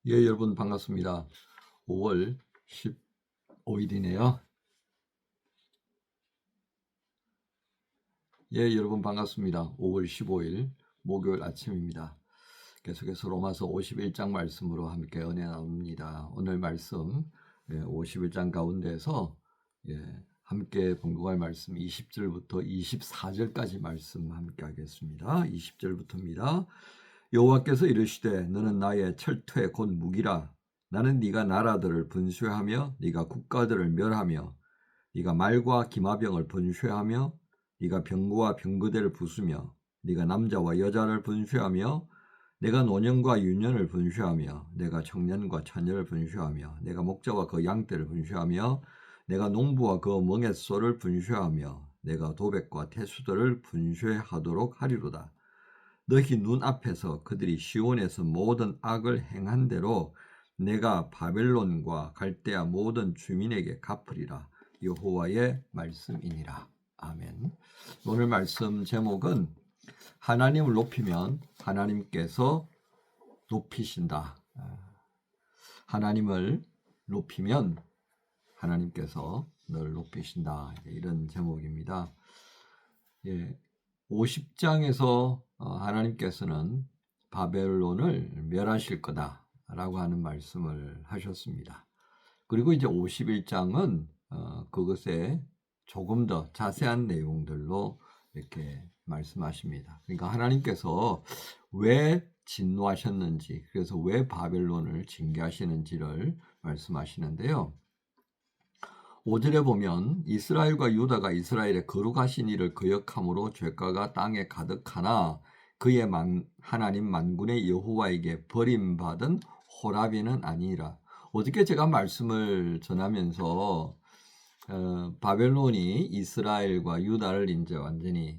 예, 여러분 반갑습니다. 5월 15일이네요. 예, 여러분 반갑습니다. 5월 15일 목요일 아침입니다. 계속해서 로마서 51장 말씀으로 함께 은혜 나눕니다. 오늘 말씀 51장 가운데서 함께 봉독할 말씀 20절부터 24절까지 말씀 함께 하겠습니다. 20절부터입니다. 여호와께서 이르시되 너는 나의 철퇴 곧 무기라. 나는 네가 나라들을 분쇄하며 네가 국가들을 멸하며 네가 말과 기마병을 분쇄하며 네가 병거와 병거대를 부수며 네가 남자와 여자를 분쇄하며 내가 노년과 유년을 분쇄하며 내가 청년과 처녀를 분쇄하며 내가 목자와 그 양떼를 분쇄하며 내가 농부와 그 멍에소를 분쇄하며 내가 도백과 태수들을 분쇄하도록 하리로다. 너희 눈앞에서 그들이 시온에서 모든 악을 행한 대로 내가 바벨론과 갈대아 모든 주민에게 갚으리라. 여호와의 말씀이니라. 아멘. 오늘 말씀 제목은 하나님을 높이면 하나님께서 높이신다. 하나님을 높이면 하나님께서 널 높이신다. 이런 제목입니다. 50장에서 하나님께서는 바벨론을 멸하실 거다라고 하는 말씀을 하셨습니다. 그리고 이제 51장은 그것에 조금 더 자세한 내용들로 이렇게 말씀하십니다. 그러니까 하나님께서 왜 진노하셨는지, 그래서 왜 바벨론을 징계하시는지를 말씀하시는데요. 5절에 보면 이스라엘과 유다가 이스라엘의 거룩하신 이를 거역함으로 죄가가 땅에 가득하나 그의 하나님 만군의 여호와에게 버림받은 호라비는 아니라. 어저께 제가 말씀을 전하면서 바벨론이 이스라엘과 유다를 이제 완전히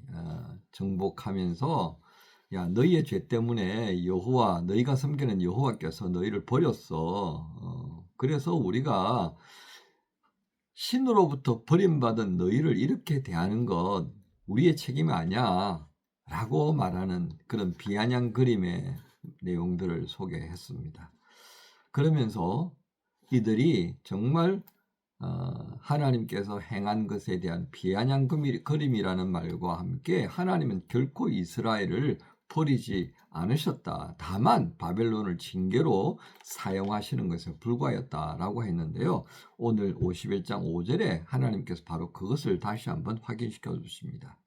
정복하면서 야, 너희의 죄 때문에 여호와, 너희가 섬기는 여호와께서 너희를 버렸어. 그래서 우리가 신으로부터 버림받은 너희를 이렇게 대하는 것 우리의 책임이 아니야 라고 말하는 그런 비아냥 그림의 내용들을 소개했습니다. 그러면서 이들이 정말 하나님께서 행한 것에 대한 비아냥 그림이라는 말과 함께 하나님은 결코 이스라엘을 버리지 않으셨다. 다만 바벨론을 징계로 사용하시는 것에 불과했다라고 했는데요. 오늘 51장 5절에 하나님께서 바로 그것을 다시 한번 확인시켜 주십니다.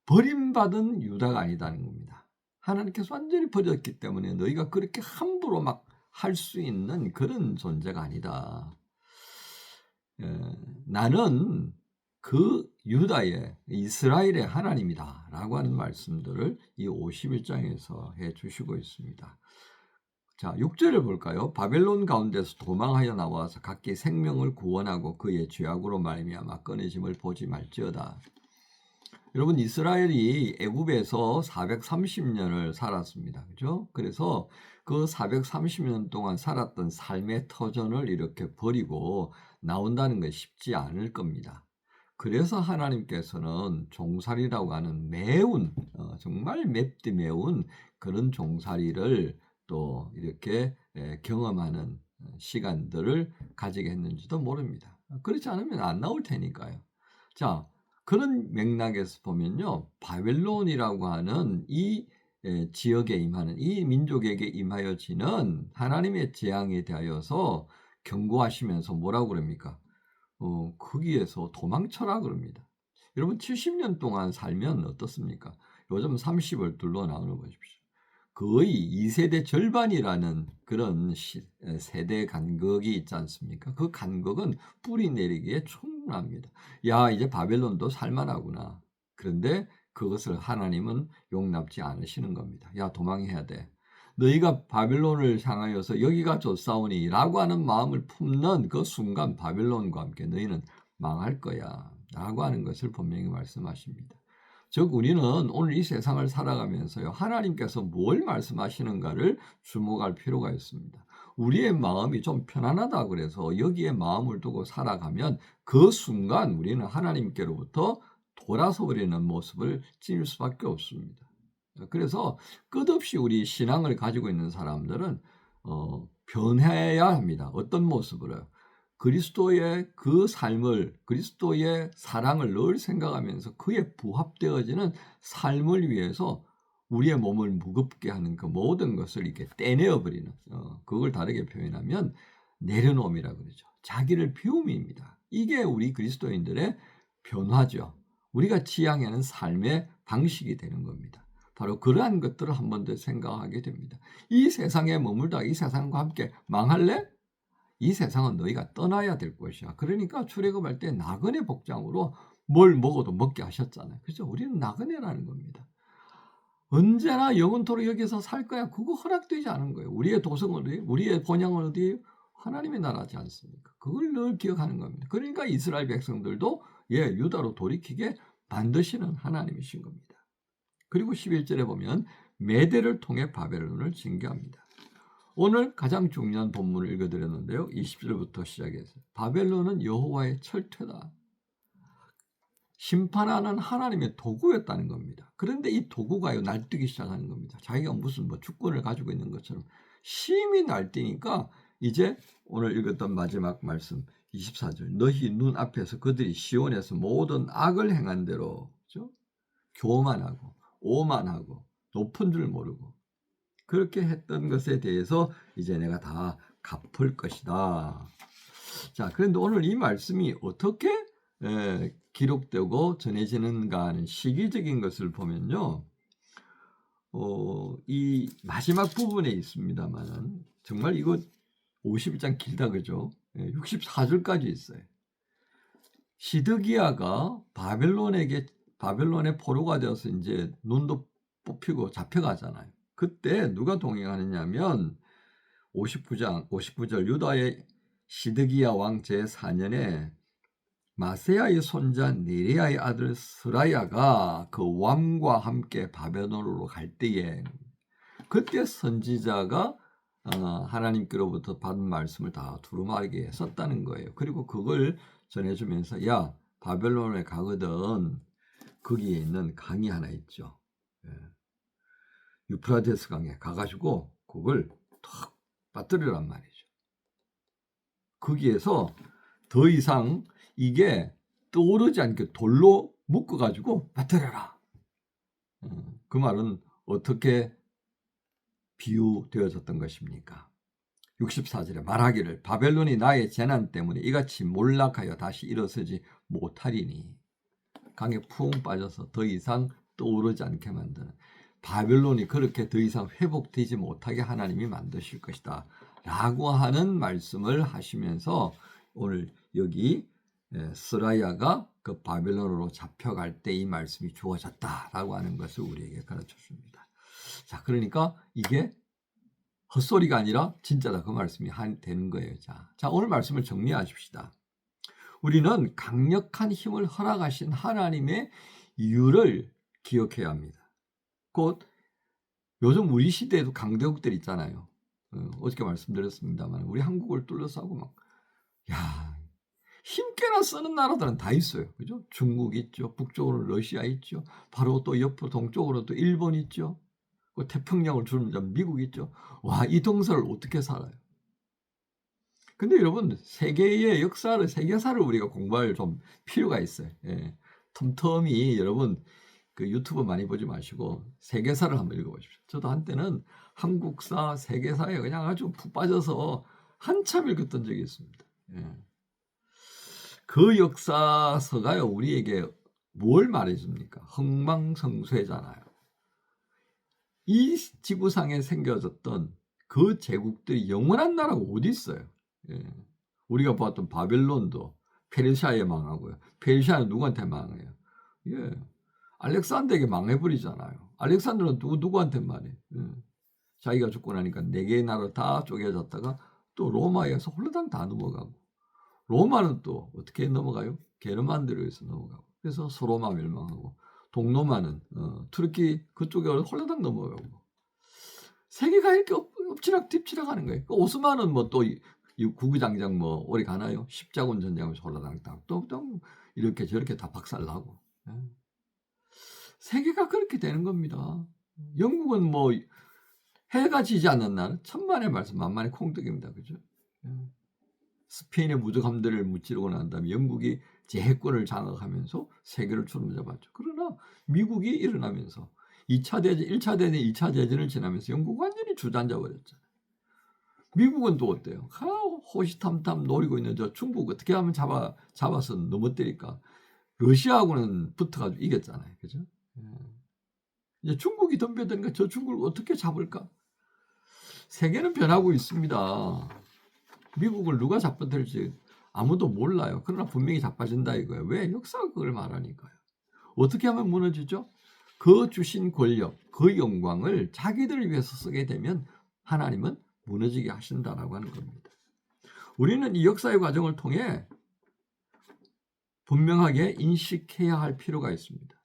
버림받은 유다가 아니다는 겁니다. 하나님께서 완전히 버렸기 때문에 너희가 그렇게 함부로 막 할 수 있는 그런 존재가 아니다. 나는 그 유다의 이스라엘의 하나님이다 라고 하는 말씀들을 이 51장에서 해주시고 있습니다. 자, 6절을 볼까요? 바벨론 가운데서 도망하여 나와서 각기 생명을 구원하고 그의 죄악으로 말미암아 끊어짐을 보지 말지어다. 여러분, 이스라엘이 애굽에서 430년을 살았습니다. 그죠? 그래서 그 430년 동안 살았던 삶의 터전을 이렇게 버리고 나온다는 건 쉽지 않을 겁니다. 그래서 하나님께서는 종살이라고 하는 매운, 정말 맵디 매운 그런 종살이를 또 이렇게 경험하는 시간들을 가지게 했는지도 모릅니다. 그렇지 않으면 안 나올 테니까요. 자, 그런 맥락에서 보면요, 바벨론이라고 하는 이 지역에 임하는 이 민족에게 임하여지는 하나님의 재앙에 대하여서 경고하시면서 뭐라고 그럽니까? 거기에서 도망쳐라 그럽니다. 여러분 70년 동안 살면 어떻습니까? 요즘 30을 둘러 나누어 보십시오. 거의 2세대 절반이라는 그런 세대 간격이 있지 않습니까? 그 간격은 뿌리 내리기에 충분합니다. 야, 이제 바벨론도 살만하구나. 그런데 그것을 하나님은 용납지 않으시는 겁니다. 야, 도망해야 돼. 너희가 바벨론을 향하여서 여기가 좋사오니 라고 하는 마음을 품는 그 순간 바벨론과 함께 너희는 망할 거야 라고 하는 것을 분명히 말씀하십니다. 즉 우리는 오늘 이 세상을 살아가면서요, 하나님께서 뭘 말씀하시는가를 주목할 필요가 있습니다. 우리의 마음이 좀 편안하다 그래서 여기에 마음을 두고 살아가면 그 순간 우리는 하나님께로부터 돌아서 버리는 모습을 찌를 수밖에 없습니다. 그래서 끝없이 우리 신앙을 가지고 있는 사람들은 변해야 합니다. 어떤 모습으로요? 그리스도의 그 삶을, 그리스도의 사랑을 늘 생각하면서 그에 부합되어지는 삶을 위해서 우리의 몸을 무겁게 하는 그 모든 것을 이렇게 떼내어 버리는, 그걸 다르게 표현하면 내려놓음이라 그러죠. 자기를 비움입니다. 이게 우리 그리스도인들의 변화죠. 우리가 지향하는 삶의 방식이 되는 겁니다. 바로 그러한 것들을 한 번 더 생각하게 됩니다. 이 세상에 머물다 이 세상과 함께 망할래? 이 세상은 너희가 떠나야 될 것이야. 그러니까 출애굽할 때 나그네 복장으로 뭘 먹어도 먹게 하셨잖아요. 그죠? 우리는 나그네라는 겁니다. 언제나 영원토록 여기서 살 거야. 그거 허락되지 않은 거예요. 우리의 도성은 어디? 우리의 본향은 어디? 하나님의 나라지 않습니까? 그걸 늘 기억하는 겁니다. 그러니까 이스라엘 백성들도 유다로 돌이키게 만드시는 하나님이신 겁니다. 그리고 11절에 보면 메대를 통해 바벨론을 징계합니다. 오늘 가장 중요한 본문을 읽어드렸는데요. 20절부터 시작해서 바벨론은 여호와의 철퇴다. 심판하는 하나님의 도구였다는 겁니다. 그런데 이 도구가 날뛰기 시작하는 겁니다. 자기가 무슨 주권을 가지고 있는 것처럼 심히 날뛰니까 이제 오늘 읽었던 마지막 말씀 24절 너희 눈 앞에서 그들이 시온에서 모든 악을 행한 대로 그렇죠? 교만하고 오만하고 높은 줄 모르고 그렇게 했던 것에 대해서 이제 내가 다 갚을 것이다. 자, 그런데 오늘 이 말씀이 어떻게 기록되고 전해지는가 하는 시기적인 것을 보면요. 이 마지막 부분에 있습니다만 정말 이거 51장 길다 그죠? 64절까지 있어요. 시드기야가 바벨론의 포로가 되어서 이제 눈도 뽑히고 잡혀가잖아요. 그때 누가 동행하느냐면 59절 유다의 시드기야 왕 제4년에 마세야의 손자 네리야의 아들 스라야가 그 왕과 함께 바벨론으로 갈 때에 그때 선지자가 하나님께로부터 받은 말씀을 다 두루마리게 썼다는 거예요. 그리고 그걸 전해주면서 야 바벨론에 가거든 거기에 있는 강이 하나 있죠. 유프라테스 강에 가가지고 그걸 탁 빠뜨리란 말이죠. 거기에서 더 이상 이게 떠오르지 않게 돌로 묶어가지고 빠뜨려라. 그 말은 어떻게 비유되어졌던 것입니까? 64절에 말하기를 바벨론이 나의 재난 때문에 이같이 몰락하여 다시 일어서지 못하리니 강에 푹 빠져서 더 이상 떠오르지 않게 만드는 바벨론이 그렇게 더 이상 회복되지 못하게 하나님이 만드실 것이다 라고 하는 말씀을 하시면서 오늘 여기 스라야가 그 바벨론으로 잡혀갈 때 이 말씀이 주어졌다라고 하는 것을 우리에게 가르쳐 줍니다. 자, 그러니까 이게 헛소리가 아니라 진짜다 그 말씀이 되는 거예요. 자, 오늘 말씀을 정리하십시다. 우리는 강력한 힘을 허락하신 하나님의 이유를 기억해야 합니다. 곧 요즘 우리 시대에도 강대국들 있잖아요. 어저께 말씀드렸습니다만 우리 한국을 둘러싸고 막 힘께나 쓰는 나라들은 다 있어요. 그죠? 중국 있죠. 북쪽으로 러시아 있죠. 바로 또 옆으로 동쪽으로 또 일본 있죠. 태평양을 주는 미국 있죠. 와, 이 동서를 어떻게 살아요? 근데 여러분, 세계의 역사를, 세계사를 우리가 공부할 좀 필요가 있어요. 텀텀이 여러분, 그 유튜브 많이 보지 마시고 세계사를 한번 읽어보십시오. 저도 한때는 한국사, 세계사에 그냥 아주 푹 빠져서 한참 읽었던 적이 있습니다. 그 역사서가요, 우리에게 뭘 말해줍니까? 흥망성쇠잖아요. 이 지구상에 생겨졌던 그 제국들이 영원한 나라가 어디 있어요? 우리가 봤던 바벨론도 페르시아에 망하고요. 페르시아는 누구한테 망해요? 알렉산더에게 망해버리잖아요. 알렉산더는 누구한테 말해? 자기가 죽고 나니까 4개의 나라 다 쪼개졌다가 또 로마에서 홀라당 다 넘어가고 로마는 또 어떻게 넘어가요? 게르만들에 의해서 넘어가고 그래서 소로마 멸망하고 동로마는 투르키 그쪽에 홀라당 넘어가고 세계가 이렇게 엎치락뒤치락 하는 거예요. 오스만은 뭐 또 구구장장 뭐 오래 가나요? 십자군 전쟁하면서 홀라당 또 이렇게 저렇게 다 박살나고 세계가 그렇게 되는 겁니다. 영국은 뭐 해가 지지 않는 날 천만의 말씀 만만의 콩떡입니다. 그죠? 스페인의 무적함들을 무찌르고 난 다음에 영국이 제해권을 장악하면서 세계를 주름잡았죠. 그러나 미국이 일어나면서 2차 대전, 1차 대전, 2차 대전을 지나면서 영국 완전히 주저앉아 버렸잖아요. 미국은 또 어때요? 호시탐탐 노리고 있는 저 중국 어떻게 하면 잡아서 넘어뜨릴까? 러시아하고는 붙어가지고 이겼잖아요. 그죠? 이제 중국이 덤벼드니까 저 중국을 어떻게 잡을까? 세계는 변하고 있습니다. 미국을 누가 잡아들일지 아무도 몰라요. 그러나 분명히 자빠진다 이거예요. 왜? 역사가 그걸 말하니까요. 어떻게 하면 무너지죠? 그 주신 권력, 그 영광을 자기들을 위해서 쓰게 되면 하나님은 무너지게 하신다라고 하는 겁니다. 우리는 이 역사의 과정을 통해 분명하게 인식해야 할 필요가 있습니다.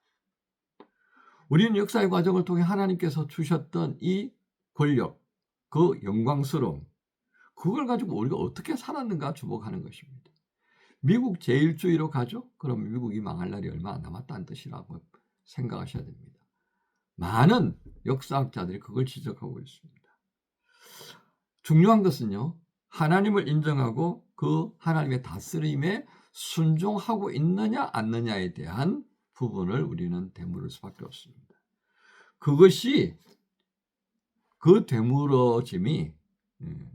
우리는 역사의 과정을 통해 하나님께서 주셨던 이 권력, 그 영광스러움, 그걸 가지고 우리가 어떻게 살았는가 주목하는 것입니다. 미국 제1주의로 가죠? 그럼 미국이 망할 날이 얼마 안 남았다는 뜻이라고 생각하셔야 됩니다. 많은 역사학자들이 그걸 지적하고 있습니다. 중요한 것은요, 하나님을 인정하고 그 하나님의 다스림에 순종하고 있느냐 않느냐에 대한 부분을 우리는 되물을 수밖에 없습니다. 그것이 그 되물어짐이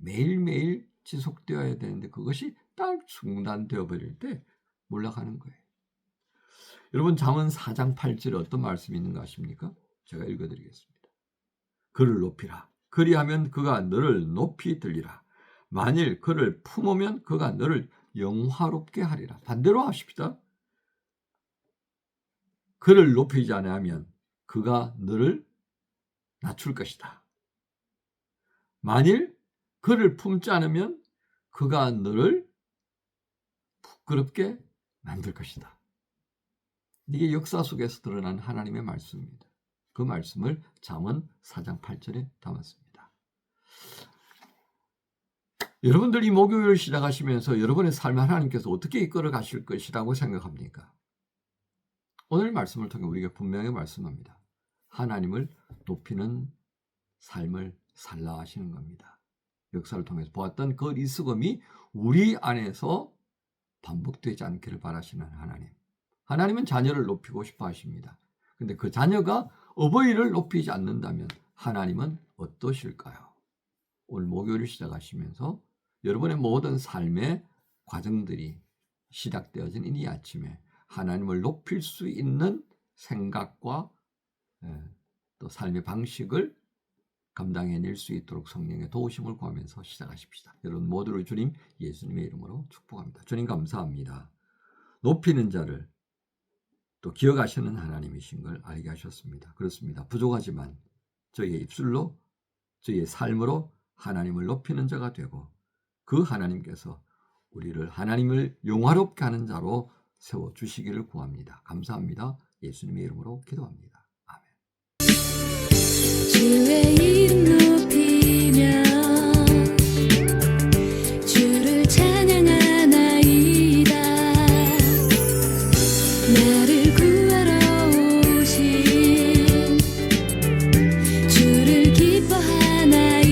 매일매일 지속되어야 되는데 그것이 딱 중단되어 버릴 때 몰락하는 거예요. 여러분 잠언 4장 8절에 어떤 말씀이 있는가 아십니까? 제가 읽어드리겠습니다. 그를 높이라. 그리하면 그가 너를 높이 들리라. 만일 그를 품으면 그가 너를 영화롭게 하리라. 반대로 하십시다. 그를 높이지 않으면 그가 너를 낮출 것이다. 만일 그를 품지 않으면 그가 너를 부끄럽게 만들 것이다. 이게 역사 속에서 드러난 하나님의 말씀입니다. 그 말씀을 잠언 4장 8절에 담았습니다. 여러분들 이 목요일을 시작하시면서 여러분의 삶을 하나님께서 어떻게 이끌어 가실 것이라고 생각합니까? 오늘 말씀을 통해 우리가 분명히 말씀합니다. 하나님을 높이는 삶을 살라 하시는 겁니다. 역사를 통해서 보았던 그 리스검이 우리 안에서 반복되지 않기를 바라시는 하나님. 하나님은 자녀를 높이고 싶어 하십니다. 근데 그 자녀가 어버이를 높이지 않는다면 하나님은 어떠실까요? 오늘 목요일을 시작하시면서 여러분의 모든 삶의 과정들이 시작되어진 이 아침에 하나님을 높일 수 있는 생각과 또 삶의 방식을 감당해낼 수 있도록 성령의 도우심을 구하면서 시작하십시다. 여러분 모두를 주님 예수님의 이름으로 축복합니다. 주님 감사합니다. 높이는 자를 또 기억하시는 하나님이신 걸 알게 하셨습니다. 그렇습니다. 부족하지만 저희의 입술로 저희의 삶으로 하나님을 높이는 자가 되고 그 하나님께서 우리를 하나님을 영화롭게 하는 자로 세워주시기를 구합니다. 감사합니다. 예수님의 이름으로 기도합니다. 아멘. 주의 이름 높이며 주를 찬양하나이다. 나를 구하러 오신 주를 기뻐하나이다.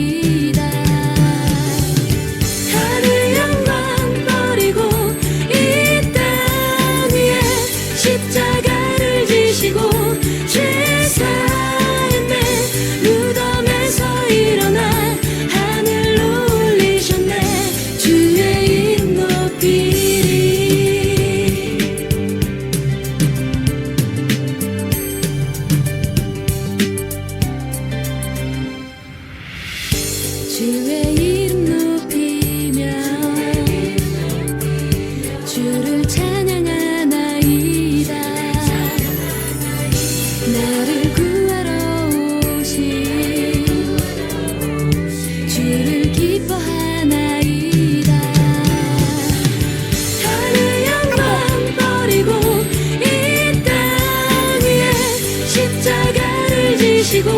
하늘 영광 버리고 이 땅 위에 십자가를 지시고 죄 사했네. 무덤에서 일어나 하늘로 올리셨네. 주의 이름 높이리. 주의 이름 높이며 주를 찬양하나이다. 나를 구하러 오신 주를 기뻐하나이다. 하늘 영광 버리고 이 땅 위에 십자가를 지시고